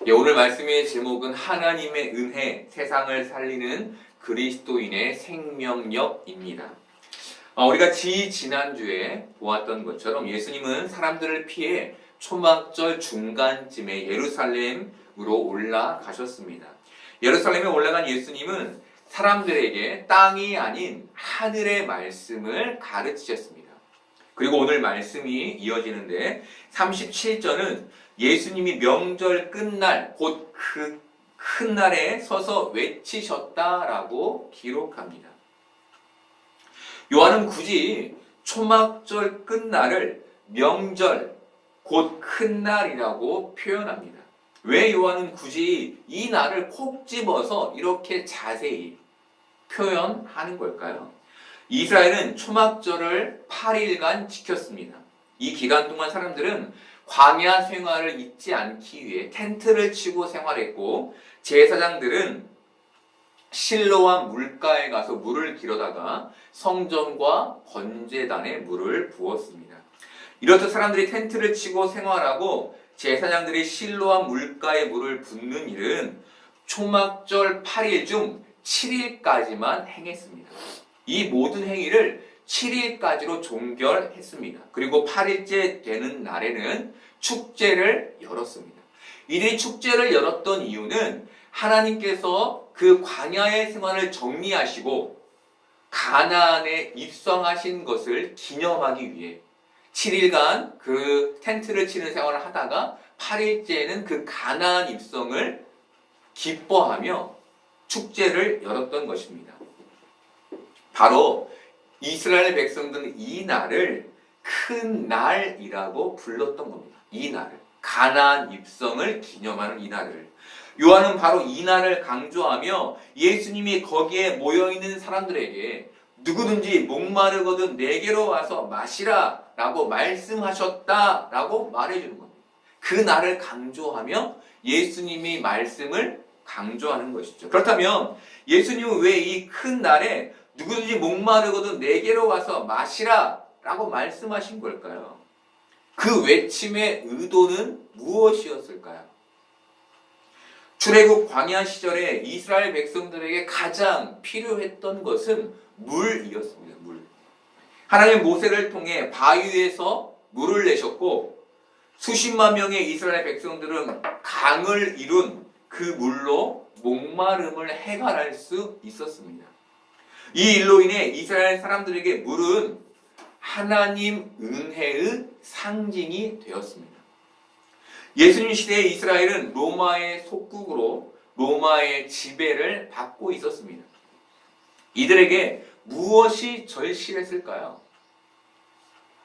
예, 오늘 말씀의 제목은 하나님의 은혜, 세상을 살리는 그리스도인의 생명력입니다. 우리가 지난주에 보았던 것처럼 예수님은 사람들을 피해 초막절 중간쯤에 예루살렘으로 올라가셨습니다. 예루살렘에 올라간 예수님은 사람들에게 땅이 아닌 하늘의 말씀을 가르치셨습니다. 그리고 오늘 말씀이 이어지는데 37절은 예수님이 명절 끝날 곧 그 큰 날에 서서 외치셨다라고 기록합니다. 요한은 굳이 초막절 끝날을 명절 곧 큰 날이라고 표현합니다. 왜 요한은 굳이 이 날을 콕 집어서 이렇게 자세히 표현하는 걸까요? 이스라엘은 초막절을 8일간 지켰습니다. 이 기간 동안 사람들은 광야 생활을 잊지 않기 위해 텐트를 치고 생활했고, 제사장들은 실로와 물가에 가서 물을 길어다가 성전과 번제단에 물을 부었습니다. 이렇듯 사람들이 텐트를 치고 생활하고 제사장들이 실로와 물가에 물을 붓는 일은 초막절 8일 중 7일까지만 행했습니다. 이 모든 행위를 7일까지로 종결했습니다. 그리고 8일째 되는 날에는 축제를 열었습니다. 이들이 축제를 열었던 이유는 하나님께서 그 광야의 생활을 정리하시고 가나안에 입성하신 것을 기념하기 위해 7일간 그 텐트를 치는 생활을 하다가 8일째에는 그 가나안 입성을 기뻐하며 축제를 열었던 것입니다. 바로 이스라엘 백성들은 이 날을 큰 날이라고 불렀던 겁니다. 이 날을, 가나안 입성을 기념하는 이 날을. 요한은 바로 이 날을 강조하며 예수님이 거기에 모여있는 사람들에게 누구든지 목마르거든 내게로 와서 마시라 라고 말씀하셨다 라고 말해주는 겁니다. 그 날을 강조하며 예수님이 말씀을 강조하는 것이죠. 그렇다면 예수님은 왜 이 큰 날에 누구든지 목마르거든 내게로 와서 마시라 라고 말씀하신 걸까요? 그 외침의 의도는 무엇이었을까요? 출애굽 광야 시절에 이스라엘 백성들에게 가장 필요했던 것은 물이었습니다. 물. 하나님 모세를 통해 바위에서 물을 내셨고 수십만 명의 이스라엘 백성들은 강을 이룬 그 물로 목마름을 해결할 수 있었습니다. 이 일로 인해 이스라엘 사람들에게 물은 하나님 은혜의 상징이 되었습니다. 예수님 시대의 이스라엘은 로마의 속국으로 로마의 지배를 받고 있었습니다. 이들에게 무엇이 절실했을까요?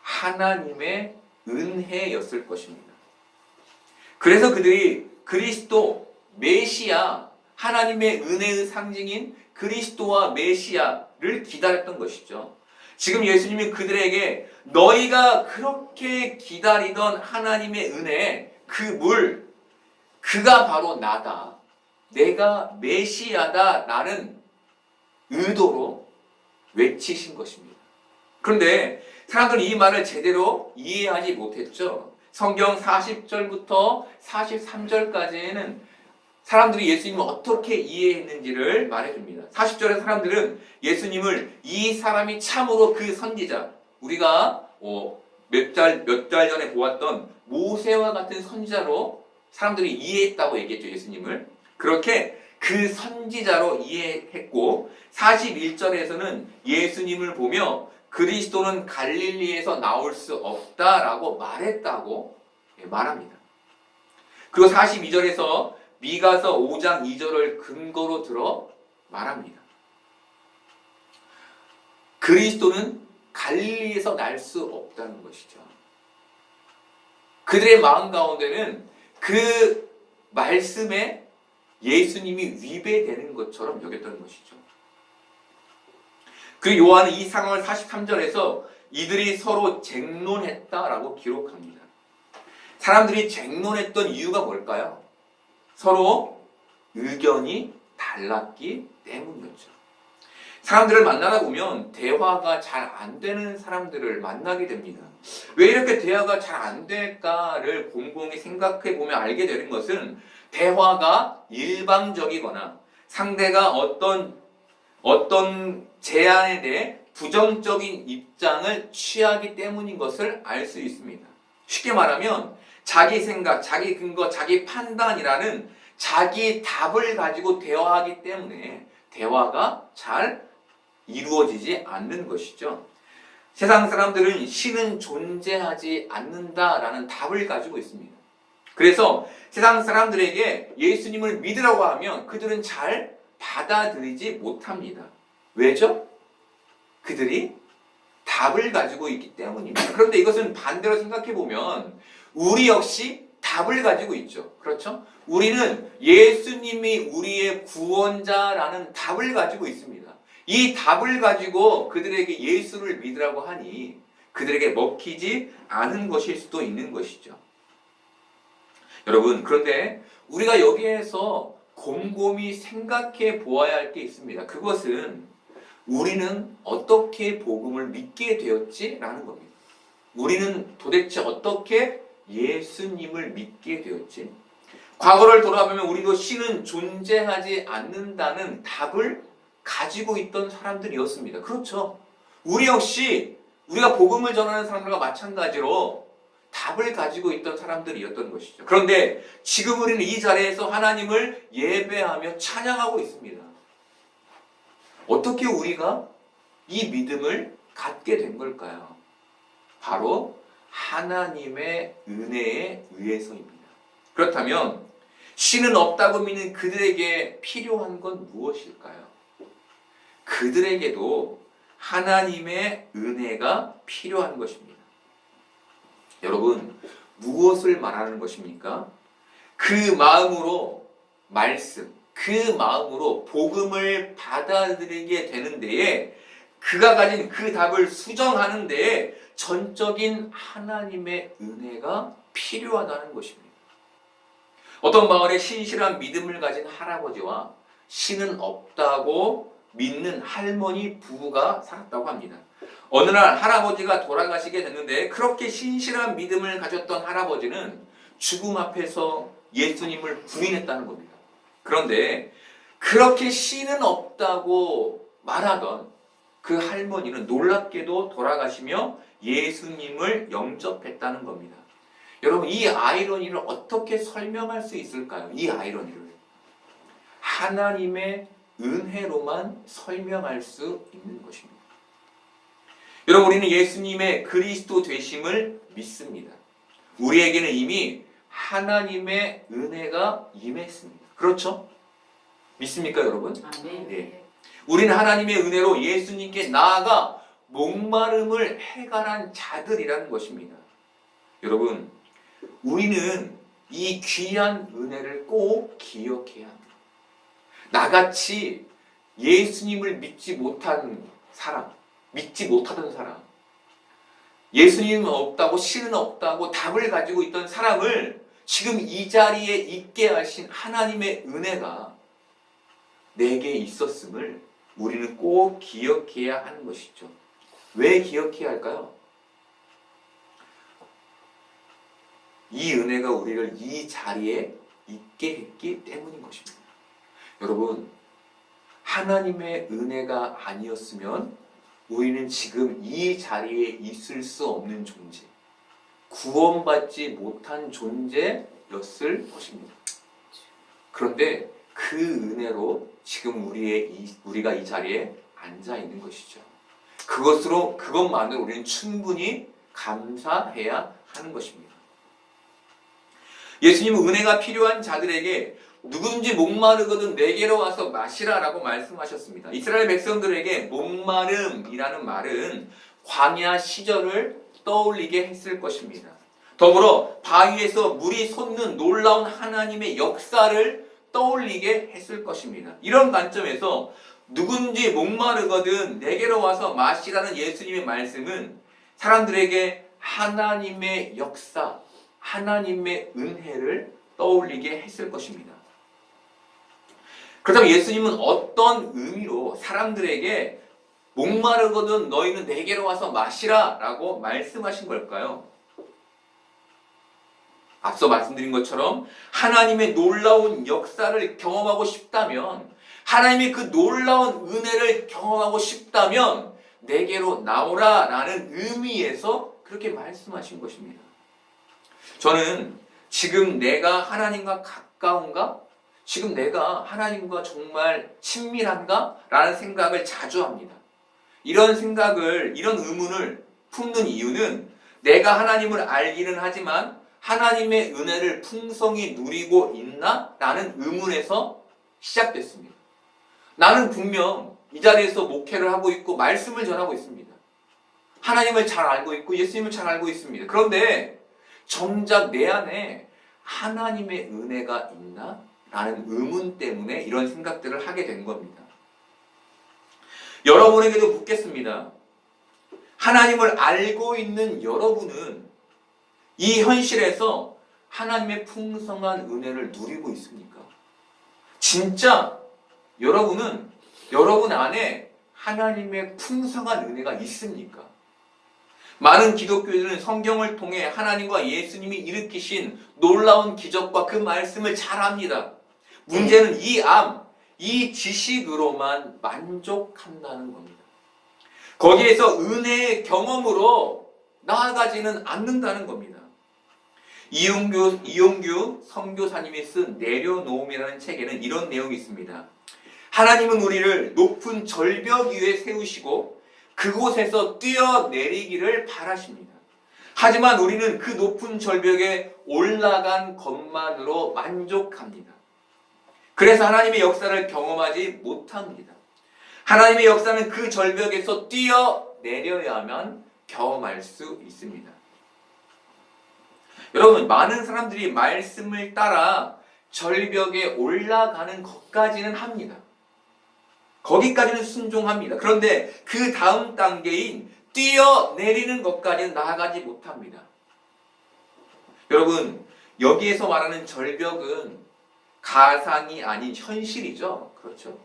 하나님의 은혜였을 것입니다. 그래서 그들이 그리스도, 메시아, 하나님의 은혜의 상징인 그리스도와 메시아를 기다렸던 것이죠. 지금 예수님이 그들에게 너희가 그렇게 기다리던 하나님의 은혜, 그 물, 그가 바로 나다. 내가 메시아다. 라는 의도로 외치신 것입니다. 그런데 사람들은 이 말을 제대로 이해하지 못했죠. 성경 40절부터 43절까지에는 사람들이 예수님을 어떻게 이해했는지를 말해줍니다. 40절에 사람들은 예수님을 이 사람이 참으로 그 선지자, 우리가 몇 달 전에 보았던 모세와 같은 선지자로 사람들이 이해했다고 얘기했죠. 예수님을. 그렇게 그 선지자로 이해했고 41절에서는 예수님을 보며 그리스도는 갈릴리에서 나올 수 없다라고 말했다고 말합니다. 그리고 42절에서 미가서 5장 2절을 근거로 들어 말합니다. 그리스도는 갈릴리에서 날 수 없다는 것이죠. 그들의 마음 가운데는 그 말씀에 예수님이 위배되는 것처럼 여겼던 것이죠. 그리고 요한은 이 상황을 43절에서 이들이 서로 쟁론했다라고 기록합니다. 사람들이 쟁론했던 이유가 뭘까요? 서로 의견이 달랐기 때문이었죠. 사람들을 만나다 보면 대화가 잘 안 되는 사람들을 만나게 됩니다. 왜 이렇게 대화가 잘 안 될까를 곰곰이 생각해 보면 알게 되는 것은 대화가 일방적이거나 상대가 어떤 제안에 대해 부정적인 입장을 취하기 때문인 것을 알 수 있습니다. 쉽게 말하면 자기 생각, 자기 근거, 자기 판단이라는 자기 답을 가지고 대화하기 때문에 대화가 잘 이루어지지 않는 것이죠. 세상 사람들은 신은 존재하지 않는다라는 답을 가지고 있습니다. 그래서 세상 사람들에게 예수님을 믿으라고 하면 그들은 잘 받아들이지 못합니다. 왜죠? 그들이 답을 가지고 있기 때문입니다. 그런데 이것은 반대로 생각해 보면 우리 역시 답을 가지고 있죠. 그렇죠? 우리는 예수님이 우리의 구원자라는 답을 가지고 있습니다. 이 답을 가지고 그들에게 예수를 믿으라고 하니 그들에게 먹히지 않은 것일 수도 있는 것이죠. 여러분, 그런데 우리가 여기에서 곰곰이 생각해 보아야 할 게 있습니다. 그것은 우리는 어떻게 복음을 믿게 되었지라는 겁니다. 우리는 도대체 어떻게 예수님을 믿게 되었지? 과거를 돌아보면 우리도 신은 존재하지 않는다는 답을 가지고 있던 사람들이었습니다. 그렇죠. 우리 역시 우리가 복음을 전하는 사람들과 마찬가지로 답을 가지고 있던 사람들이었던 것이죠. 그런데 지금 우리는 이 자리에서 하나님을 예배하며 찬양하고 있습니다. 어떻게 우리가 이 믿음을 갖게 된 걸까요? 바로 하나님의 은혜에 의해서입니다. 그렇다면 신은 없다고 믿는 그들에게 필요한 건 무엇일까요? 그들에게도 하나님의 은혜가 필요한 것입니다. 여러분, 무엇을 말하는 것입니까? 그 마음으로 말씀, 그 마음으로 복음을 받아들이게 되는 데에 그가 가진 그 답을 수정하는 데에 전적인 하나님의 은혜가 필요하다는 것입니다. 어떤 마을에 신실한 믿음을 가진 할아버지와 신은 없다고 믿는 할머니 부부가 살았다고 합니다. 어느 날 할아버지가 돌아가시게 됐는데 그렇게 신실한 믿음을 가졌던 할아버지는 죽음 앞에서 예수님을 부인했다는 겁니다. 그런데 그렇게 신은 없다고 말하던 그 할머니는 놀랍게도 돌아가시며 예수님을 영접했다는 겁니다. 여러분, 이 아이러니를 어떻게 설명할 수 있을까요? 이 아이러니를 하나님의 은혜로만 설명할 수 있는 것입니다. 여러분, 우리는 예수님의 그리스도 되심을 믿습니다. 우리에게는 이미 하나님의 은혜가 임했습니다. 그렇죠? 믿습니까, 여러분? 네. 우리는 하나님의 은혜로 예수님께 나아가 목마름을 해결한 자들이라는 것입니다. 여러분, 우리는 이 귀한 은혜를 꼭 기억해야 합니다. 나같이 예수님을 믿지 못한 사람, 믿지 못하던 사람, 예수님은 없다고, 신은 없다고 답을 가지고 있던 사람을 지금 이 자리에 있게 하신 하나님의 은혜가 내게 있었음을 우리는 꼭 기억해야 하는 것이죠. 왜 기억해야 할까요? 이 은혜가 우리를 이 자리에 있게 했기 때문인 것입니다. 여러분, 하나님의 은혜가 아니었으면 우리는 지금 이 자리에 있을 수 없는 존재, 구원받지 못한 존재였을 것입니다. 그런데 그 은혜로 지금 우리가 이 자리에 앉아 있는 것이죠. 그것만으로 우리는 충분히 감사해야 하는 것입니다. 예수님은 은혜가 필요한 자들에게 누구든지 목마르거든 내게로 와서 마시라라고 말씀하셨습니다. 이스라엘 백성들에게 목마름이라는 말은 광야 시절을 떠올리게 했을 것입니다. 더불어 바위에서 물이 솟는 놀라운 하나님의 역사를 떠올리게 했을 것입니다. 이런 관점에서 누군지 목마르거든 내게로 와서 마시라는 예수님의 말씀은 사람들에게 하나님의 역사, 하나님의 은혜를 떠올리게 했을 것입니다. 그렇다면 예수님은 어떤 의미로 사람들에게 목마르거든 너희는 내게로 와서 마시라 라고 말씀하신 걸까요? 앞서 말씀드린 것처럼 하나님의 놀라운 역사를 경험하고 싶다면, 하나님의 그 놀라운 은혜를 경험하고 싶다면 내게로 나오라 라는 의미에서 그렇게 말씀하신 것입니다. 저는 지금 내가 하나님과 가까운가? 지금 내가 하나님과 정말 친밀한가? 라는 생각을 자주 합니다. 이런 생각을, 이런 의문을 품는 이유는 내가 하나님을 알기는 하지만 하나님의 은혜를 풍성히 누리고 있나? 라는 의문에서 시작됐습니다. 나는 분명 이 자리에서 목회를 하고 있고 말씀을 전하고 있습니다. 하나님을 잘 알고 있고 예수님을 잘 알고 있습니다. 그런데 정작 내 안에 하나님의 은혜가 있나? 라는 의문 때문에 이런 생각들을 하게 된 겁니다. 여러분에게도 묻겠습니다. 하나님을 알고 있는 여러분은 이 현실에서 하나님의 풍성한 은혜를 누리고 있습니까? 진짜 여러분은 여러분 안에 하나님의 풍성한 은혜가 있습니까? 많은 기독교인들은 성경을 통해 하나님과 예수님이 일으키신 놀라운 기적과 그 말씀을 잘 압니다. 문제는 이 지식으로만 만족한다는 겁니다. 거기에서 은혜의 경험으로 나아가지는 않는다는 겁니다. 이용규 선교사님이 쓴 내려놓음이라는 책에는 이런 내용이 있습니다. 하나님은 우리를 높은 절벽 위에 세우시고 그곳에서 뛰어내리기를 바라십니다. 하지만 우리는 그 높은 절벽에 올라간 것만으로 만족합니다. 그래서 하나님의 역사를 경험하지 못합니다. 하나님의 역사는 그 절벽에서 뛰어내려야만 경험할 수 있습니다. 여러분, 많은 사람들이 말씀을 따라 절벽에 올라가는 것까지는 합니다. 거기까지는 순종합니다. 그런데 그 다음 단계인 뛰어내리는 것까지는 나아가지 못합니다. 여러분, 여기에서 말하는 절벽은 가상이 아닌 현실이죠. 그렇죠?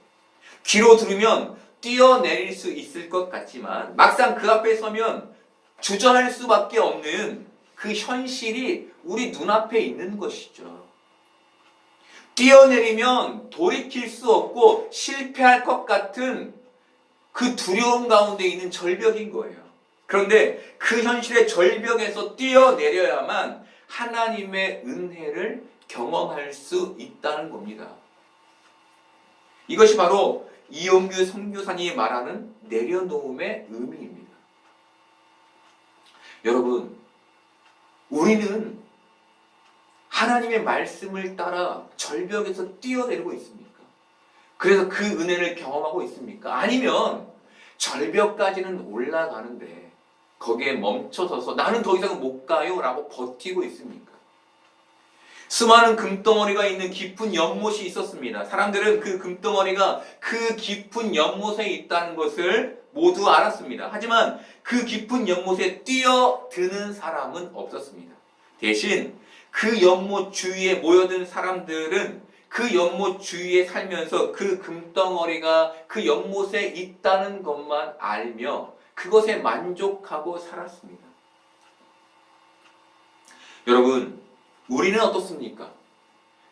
귀로 들으면 뛰어내릴 수 있을 것 같지만 막상 그 앞에 서면 주저할 수밖에 없는 그 현실이 우리 눈앞에 있는 것이죠. 뛰어내리면 돌이킬 수 없고 실패할 것 같은 그 두려움 가운데 있는 절벽인 거예요. 그런데 그 현실의 절벽에서 뛰어내려야만 하나님의 은혜를 경험할 수 있다는 겁니다. 이것이 바로 이용규 선교사님이 말하는 내려놓음의 의미입니다. 여러분, 우리는 하나님의 말씀을 따라 절벽에서 뛰어내리고 있습니까? 그래서 그 은혜를 경험하고 있습니까? 아니면 절벽까지는 올라가는데 거기에 멈춰서서 나는 더 이상 못 가요 라고 버티고 있습니까? 수많은 금덩어리가 있는 깊은 연못이 있었습니다. 사람들은 그 금덩어리가 그 깊은 연못에 있다는 것을 모두 알았습니다. 하지만 그 깊은 연못에 뛰어드는 사람은 없었습니다. 대신 그 연못 주위에 모여든 사람들은 그 연못 주위에 살면서 그 금덩어리가 그 연못에 있다는 것만 알며 그것에 만족하고 살았습니다. 여러분, 우리는 어떻습니까?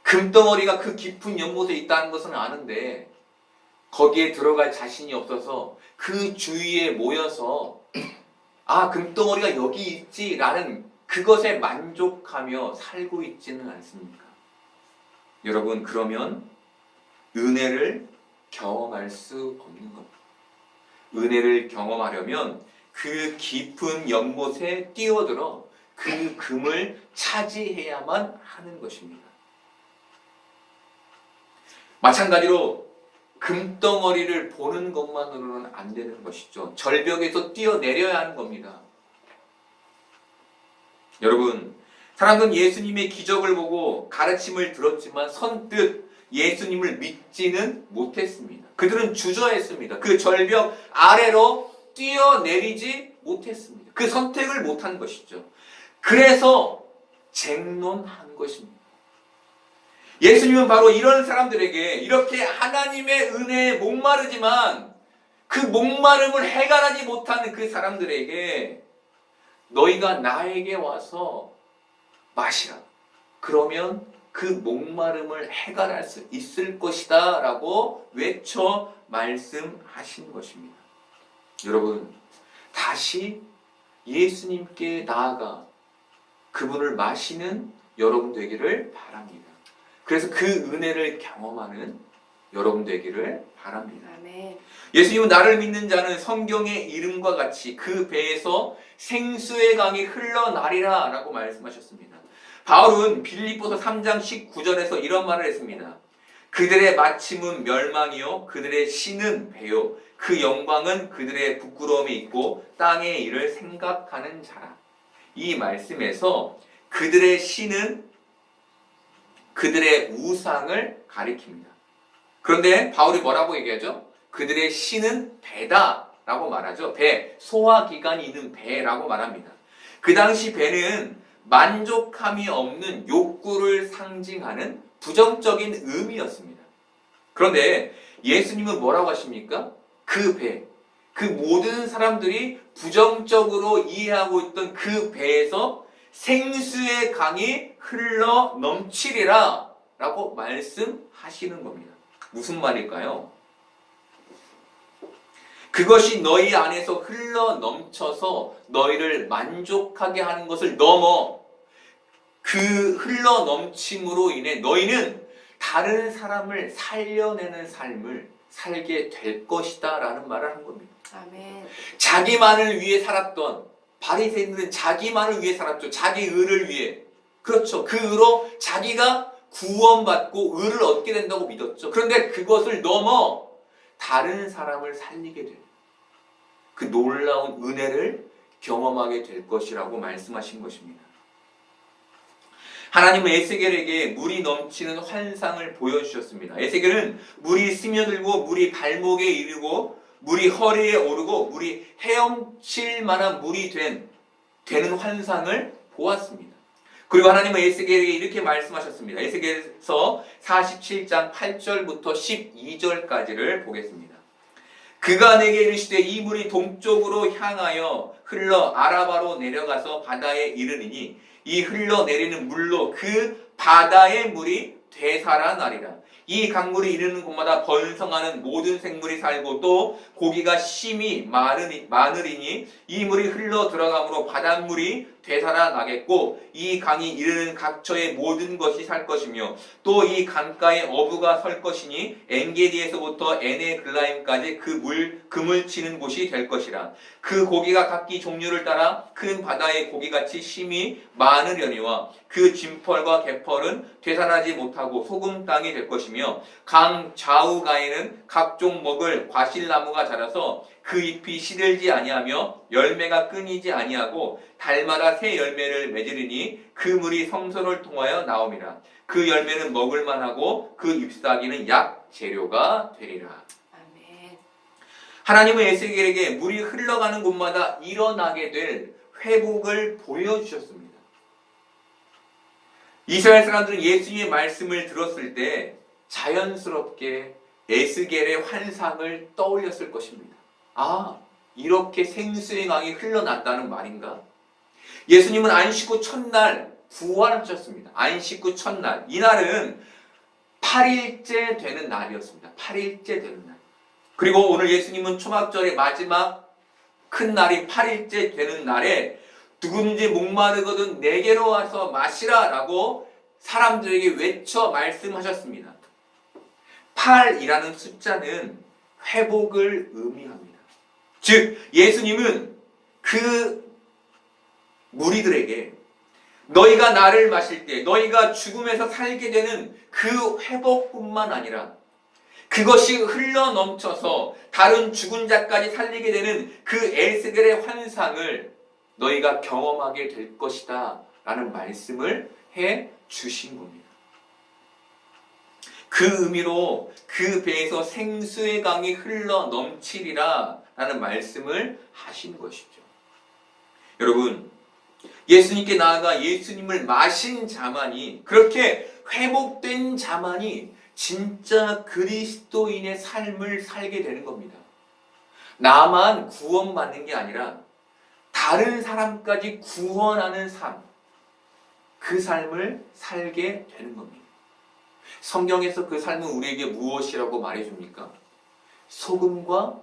금덩어리가 그 깊은 연못에 있다는 것은 아는데 거기에 들어갈 자신이 없어서 그 주위에 모여서 금덩어리가 여기 있지라는 그것에 만족하며 살고 있지는 않습니까? 여러분, 그러면 은혜를 경험할 수 없는 겁니다. 은혜를 경험하려면 그 깊은 연못에 뛰어들어 그 금을 차지해야만 하는 것입니다. 마찬가지로 금덩어리를 보는 것만으로는 안 되는 것이죠. 절벽에서 뛰어내려야 하는 겁니다. 여러분, 사람들은 예수님의 기적을 보고 가르침을 들었지만 선뜻 예수님을 믿지는 못했습니다. 그들은 주저했습니다. 그 절벽 아래로 뛰어내리지 못했습니다. 그 선택을 못한 것이죠. 그래서 쟁론한 것입니다. 예수님은 바로 이런 사람들에게 이렇게 하나님의 은혜에 목마르지만 그 목마름을 해결하지 못하는 그 사람들에게 너희가 나에게 와서 마시라. 그러면 그 목마름을 해결할 수 있을 것이다 라고 외쳐 말씀하신 것입니다. 여러분, 다시 예수님께 나아가 그분을 마시는 여러분 되기를 바랍니다. 그래서 그 은혜를 경험하는 여러분 되기를 바랍니다. 아멘. 예수님은 나를 믿는 자는 성경의 이름과 같이 그 배에서 생수의 강이 흘러나리라 라고 말씀하셨습니다. 바울은 빌립보서 3장 19절에서 이런 말을 했습니다. 그들의 마침은 멸망이요 그들의 신은 배요 그 영광은 그들의 부끄러움이 있고 땅의 일을 생각하는 자라. 이 말씀에서 그들의 신은 그들의 우상을 가리킵니다. 그런데 바울이 뭐라고 얘기하죠? 그들의 신은 배다 라고 말하죠. 배, 소화기관이 있는 배라고 말합니다. 그 당시 배는 만족함이 없는 욕구를 상징하는 부정적인 의미였습니다. 그런데 예수님은 뭐라고 하십니까? 그 배, 그 모든 사람들이 부정적으로 이해하고 있던 그 배에서 생수의 강이 흘러 넘치리라 라고 말씀하시는 겁니다. 무슨 말일까요? 그것이 너희 안에서 흘러 넘쳐서 너희를 만족하게 하는 것을 넘어 그 흘러 넘침으로 인해 너희는 다른 사람을 살려내는 삶을 살게 될 것이다 라는 말을 한 겁니다. 아멘. 자기만을 위해 살았던 바리새인들은 자기만을 위해 살았죠. 자기 의를 위해. 그렇죠. 그 의로 자기가 구원받고 의를 얻게 된다고 믿었죠. 그런데 그것을 넘어 다른 사람을 살리게 돼요. 그 놀라운 은혜를 경험하게 될 것이라고 말씀하신 것입니다. 하나님은 에스겔에게 물이 넘치는 환상을 보여주셨습니다. 에스겔은 물이 스며들고 물이 발목에 이르고 물이 허리에 오르고 물이 헤엄칠 만한 물이 되는 환상을 보았습니다. 그리고 하나님은 에스겔에게 이렇게 말씀하셨습니다. 에스겔서 47장 8절부터 12절까지를 보겠습니다. 그가 내게 이르시되 이 물이 동쪽으로 향하여 흘러 아라바로 내려가서 바다에 이르리니 이 흘러내리는 물로 그 바다의 물이 되살아나리라. 이 강물이 이르는 곳마다 번성하는 모든 생물이 살고 또 고기가 심히 많으리니 이 물이 흘러 들어가므로 바닷물이 되살아나겠고 이 강이 이르는 각처의 모든 것이 살 것이며 또 이 강가에 어부가 설 것이니 엔게디에서부터 에네글라임까지 그물 치는 곳이 될 것이라. 그 고기가 각기 종류를 따라 큰 바다의 고기같이 심히 많으려니와 그 진펄과 개펄은 되살아나지 못하고 소금 땅이 될 것이며 강 좌우가에는 각종 먹을 과실나무가 자라서 그 잎이 시들지 아니하며 열매가 끊이지 아니하고 달마다 새 열매를 맺으리니 그 물이 성소를 통하여 나옴이라. 그 열매는 먹을만하고 그 잎사귀는 약 재료가 되리라. 아멘. 하나님은 에스겔에게 물이 흘러가는 곳마다 일어나게 될 회복을 보여주셨습니다. 이스라엘 사람들은 예수님의 말씀을 들었을 때 자연스럽게 에스겔의 환상을 떠올렸을 것입니다. 아, 이렇게 생수의 강이 흘러난다는 말인가? 예수님은 안식 후 첫날 부활하셨습니다. 안식 후 첫날. 이날은 8일째 되는 날이었습니다. 8일째 되는 날. 그리고 오늘 예수님은 초막절의 마지막 큰 날인 8일째 되는 날에 누구든지 목마르거든 내게로 와서 마시라 라고 사람들에게 외쳐 말씀하셨습니다. 8이라는 숫자는 회복을 의미합니다. 즉 예수님은 그 무리들에게 너희가 나를 마실 때 너희가 죽음에서 살게 되는 그 회복뿐만 아니라 그것이 흘러 넘쳐서 다른 죽은 자까지 살리게 되는 그 에스겔의 환상을 너희가 경험하게 될 것이다 라는 말씀을 해 주신 겁니다. 그 의미로 그 배에서 생수의 강이 흘러 넘치리라 라는 말씀을 하신 것이죠. 여러분, 예수님께 나아가 예수님을 마신 자만이, 그렇게 회복된 자만이 진짜 그리스도인의 삶을 살게 되는 겁니다. 나만 구원받는 게 아니라 다른 사람까지 구원하는 삶, 그 삶을 살게 되는 겁니다. 성경에서 그 삶은 우리에게 무엇이라고 말해줍니까? 소금과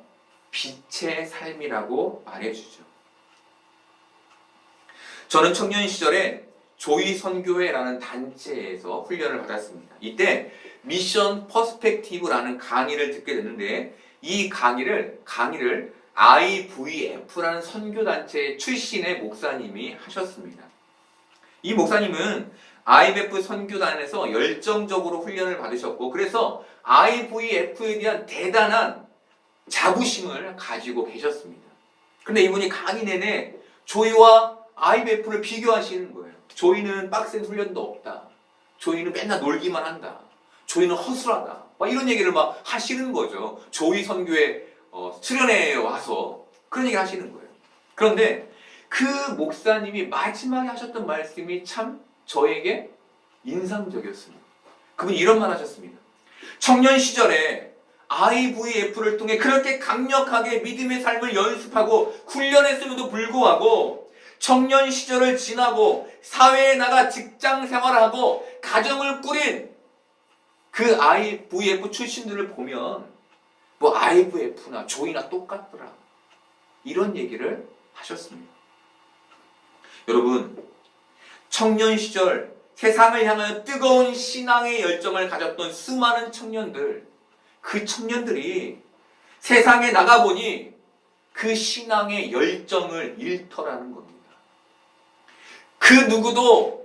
빛의 삶이라고 말해주죠. 저는 청년 시절에 조이선교회라는 단체에서 훈련을 받았습니다. 이때 미션 퍼스펙티브라는 강의를 듣게 됐는데 이 강의를 IVF라는 선교단체 출신의 목사님이 하셨습니다. 이 목사님은 IVF 선교단에서 열정적으로 훈련을 받으셨고 그래서 IVF에 대한 대단한 자부심을 가지고 계셨습니다. 그런데 이분이 강의 내내 조이와 IVF를 비교하시는 거예요. 조이는 빡센 훈련도 없다. 조이는 맨날 놀기만 한다. 조이는 허술하다. 막 이런 얘기를 막 하시는 거죠. 조이 선교회 수련회에 와서 그런 얘기 하시는 거예요. 그런데 그 목사님이 마지막에 하셨던 말씀이 참 저에게 인상적이었습니다. 그분이 이런 말 하셨습니다. 청년 시절에 IVF를 통해 그렇게 강력하게 믿음의 삶을 연습하고 훈련했음에도 불구하고 청년 시절을 지나고 사회에 나가 직장 생활을 하고 가정을 꾸린 그 IVF 출신들을 보면 뭐 IVF나 조이나 똑같더라. 이런 얘기를 하셨습니다. 여러분, 청년 시절 세상을 향하여 뜨거운 신앙의 열정을 가졌던 수많은 청년들, 그 청년들이 세상에 나가보니 그 신앙의 열정을 잃더라는 겁니다. 그 누구도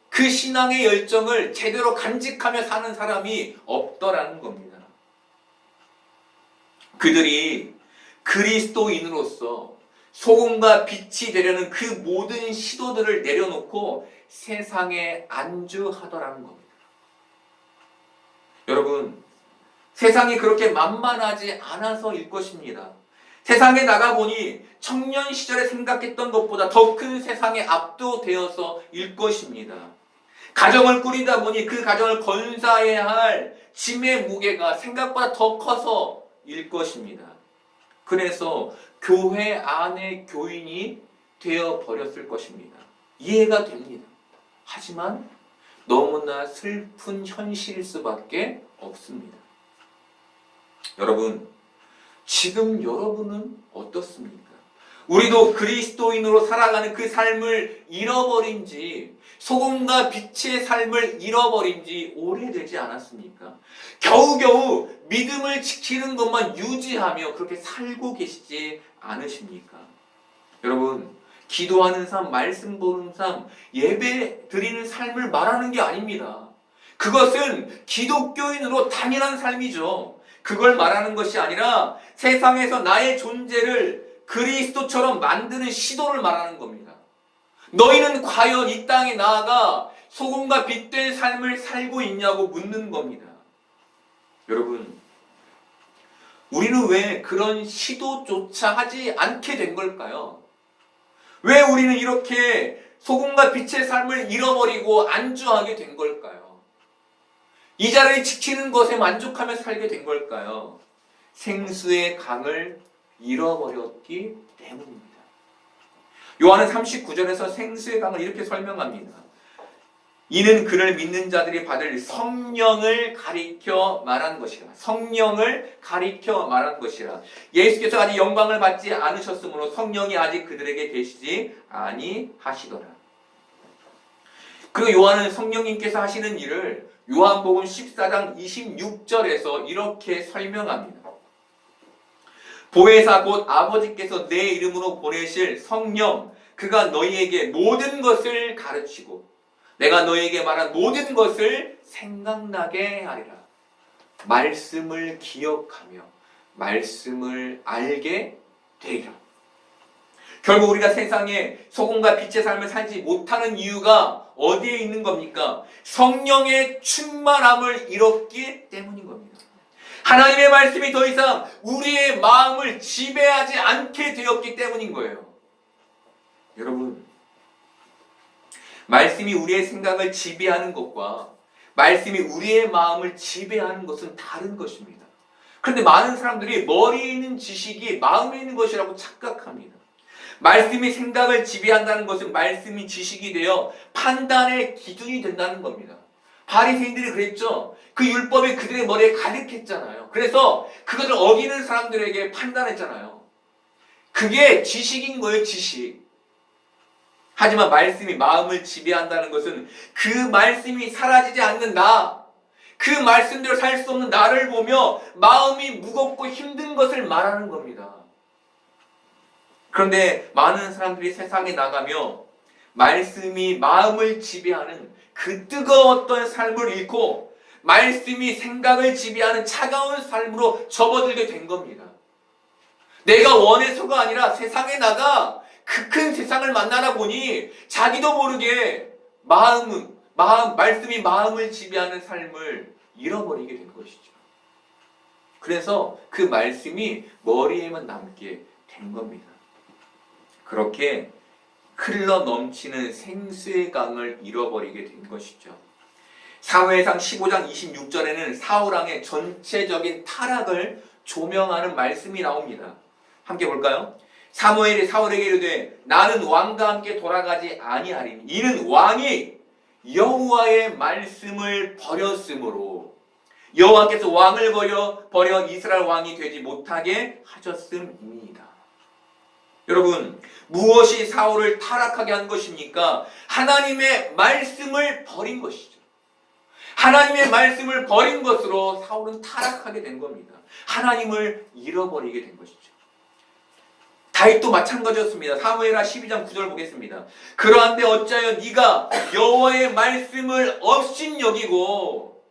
그 신앙의 열정을 제대로 간직하며 사는 사람이 없더라는 겁니다. 그들이 그리스도인으로서 소금과 빛이 되려는 그 모든 시도들을 내려놓고 세상에 안주하더라는 겁니다. 여러분, 세상이 그렇게 만만하지 않아서일 것입니다. 세상에 나가보니 청년 시절에 생각했던 것보다 더 큰 세상에 압도되어서일 것입니다. 가정을 꾸리다 보니 그 가정을 건사해야 할 짐의 무게가 생각보다 더 커서일 것입니다. 그래서 교회 안의 교인이 되어버렸을 것입니다. 이해가 됩니다. 하지만 너무나 슬픈 현실일 수밖에 없습니다. 여러분, 지금 여러분은 어떻습니까? 우리도 그리스도인으로 살아가는 그 삶을 잃어버린 지, 소금과 빛의 삶을 잃어버린 지 오래되지 않았습니까? 겨우겨우 믿음을 지키는 것만 유지하며 그렇게 살고 계시지 않으십니까? 여러분, 기도하는 삶, 말씀 보는 삶, 예배 드리는 삶을 말하는 게 아닙니다. 그것은 기독교인으로 당연한 삶이죠. 그걸 말하는 것이 아니라 세상에서 나의 존재를 그리스도처럼 만드는 시도를 말하는 겁니다. 너희는 과연 이 땅에 나아가 소금과 빛된 삶을 살고 있냐고 묻는 겁니다. 여러분, 우리는 왜 그런 시도조차 하지 않게 된 걸까요? 왜 우리는 이렇게 소금과 빛의 삶을 잃어버리고 안주하게 된 걸까요? 이 자리를 지키는 것에 만족하며 살게 된 걸까요? 생수의 강을 잃어버렸기 때문입니다. 요한은 39절에서 생수의 강을 이렇게 설명합니다. 이는 그를 믿는 자들이 받을 성령을 가리켜 말한 것이라. 성령을 가리켜 말한 것이라. 예수께서 아직 영광을 받지 않으셨으므로 성령이 아직 그들에게 계시지 아니하시더라. 그리고 요한은 성령님께서 하시는 일을 요한복음 14장 26절에서 이렇게 설명합니다. 보혜사 곧 아버지께서 내 이름으로 보내실 성령, 그가 너희에게 모든 것을 가르치고 내가 너희에게 말한 모든 것을 생각나게 하리라. 말씀을 기억하며 말씀을 알게 되리라. 결국 우리가 세상에 소금과 빛의 삶을 살지 못하는 이유가 어디에 있는 겁니까? 성령의 충만함을 잃었기 때문인 겁니다. 하나님의 말씀이 더 이상 우리의 마음을 지배하지 않게 되었기 때문인 거예요. 여러분, 말씀이 우리의 생각을 지배하는 것과 말씀이 우리의 마음을 지배하는 것은 다른 것입니다. 그런데 많은 사람들이 머리에 있는 지식이 마음에 있는 것이라고 착각합니다. 말씀이 생각을 지배한다는 것은 말씀이 지식이 되어 판단의 기준이 된다는 겁니다. 바리새인들이 그랬죠. 그 율법이 그들의 머리에 가득했잖아요. 그래서 그것을 어기는 사람들에게 판단했잖아요. 그게 지식인 거예요, 지식. 하지만 말씀이 마음을 지배한다는 것은 그 말씀이 사라지지 않는 나, 그 말씀대로 살 수 없는 나를 보며 마음이 무겁고 힘든 것을 말하는 겁니다. 그런데 많은 사람들이 세상에 나가며 말씀이 마음을 지배하는 그 뜨거웠던 삶을 잃고 말씀이 생각을 지배하는 차가운 삶으로 접어들게 된 겁니다. 내가 원해서가 아니라 세상에 나가 그 큰 세상을 만나다 보니 자기도 모르게 말씀이 마음을 지배하는 삶을 잃어버리게 된 것이죠. 그래서 그 말씀이 머리에만 남게 된 겁니다. 그렇게 흘러 넘치는 생수의 강을 잃어버리게 된 것이죠. 사무엘상 15장 26절에는 사울왕의 전체적인 타락을 조명하는 말씀이 나옵니다. 함께 볼까요? 사무엘이 사울에게 이르되 나는 왕과 함께 돌아가지 아니하리니 이는 왕이 여호와의 말씀을 버렸으므로 여호와께서 왕을 버려 이스라엘 왕이 되지 못하게 하셨음이니이다. 여러분, 무엇이 사울을 타락하게 한 것입니까? 하나님의 말씀을 버린 것이죠. 하나님의 말씀을 버린 것으로 사울은 타락하게 된 겁니다. 하나님을 잃어버리게 된 것이죠. 다윗도 마찬가지였습니다. 사무엘하 12장 9절 보겠습니다. 그러한데 어찌하여 네가 여호와의 말씀을 업신여기고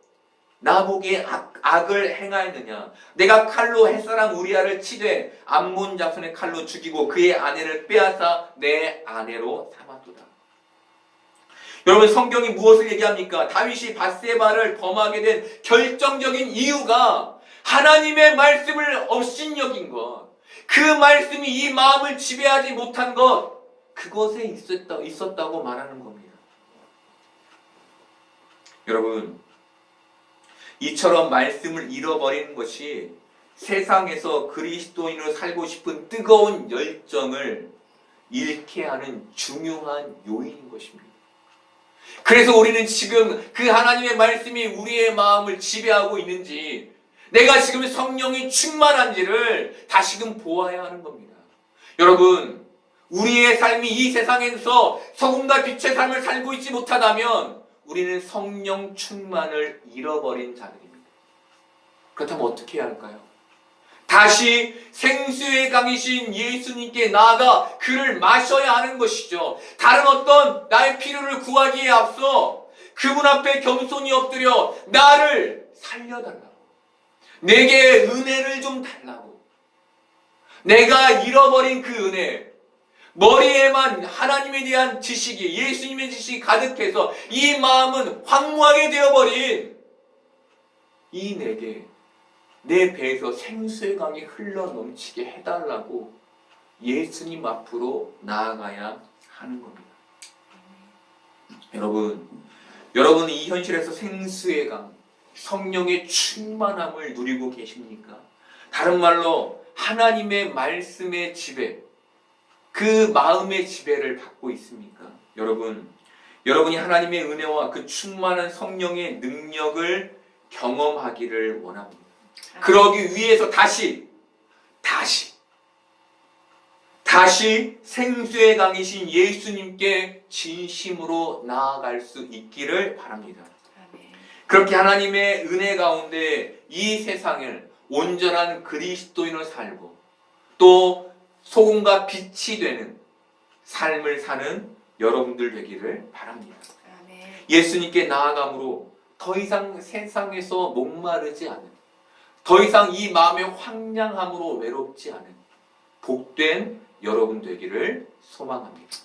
나보기에 악을 행하였느냐? 내가 칼로 햇사람 우리아를 치되 암몬 자손의 칼로 죽이고 그의 아내를 빼앗아 내 아내로 삼았도다. 여러분, 성경이 무엇을 얘기합니까? 다윗이 밧세바를 범하게 된 결정적인 이유가 하나님의 말씀을 업신여긴 것, 그 말씀이 이 마음을 지배하지 못한 것, 그것에 있었다고 말하는 겁니다. 여러분, 이처럼 말씀을 잃어버리는 것이 세상에서 그리스도인으로 살고 싶은 뜨거운 열정을 잃게 하는 중요한 요인인 것입니다. 그래서 우리는 지금 그 하나님의 말씀이 우리의 마음을 지배하고 있는지, 내가 지금 성령이 충만한지를 다시금 보아야 하는 겁니다. 여러분, 우리의 삶이 이 세상에서 소금과 빛의 삶을 살고 있지 못하다면 우리는 성령 충만을 잃어버린 자들입니다. 그렇다면 어떻게 해야 할까요? 다시 생수의 강이신 예수님께 나아가 그를 마셔야 하는 것이죠. 다른 어떤 나의 필요를 구하기에 앞서 그분 앞에 겸손히 엎드려 나를 살려달라고, 내게 은혜를 좀 달라고, 내가 잃어버린 그 은혜, 머리에만 하나님에 대한 지식이, 예수님의 지식이 가득해서 이 마음은 황무하게 되어버린 이 내게 내 배에서 생수의 강이 흘러 넘치게 해달라고 예수님 앞으로 나아가야 하는 겁니다. 여러분 이 현실에서 생수의 강, 성령의 충만함을 누리고 계십니까? 다른 말로 하나님의 말씀의 지배, 그 마음의 지배를 받고 있습니까? 여러분이 하나님의 은혜와 그 충만한 성령의 능력을 경험하기를 원합니다. 그러기 위해서 다시 생수의 강이신 예수님께 진심으로 나아갈 수 있기를 바랍니다. 그렇게 하나님의 은혜 가운데 이 세상을 온전한 그리스도인으로 살고 또 소금과 빛이 되는 삶을 사는 여러분들 되기를 바랍니다. 예수님께 나아감으로 더 이상 세상에서 목마르지 않은, 더 이상 이 마음의 황량함으로 외롭지 않은 복된 여러분 되기를 소망합니다.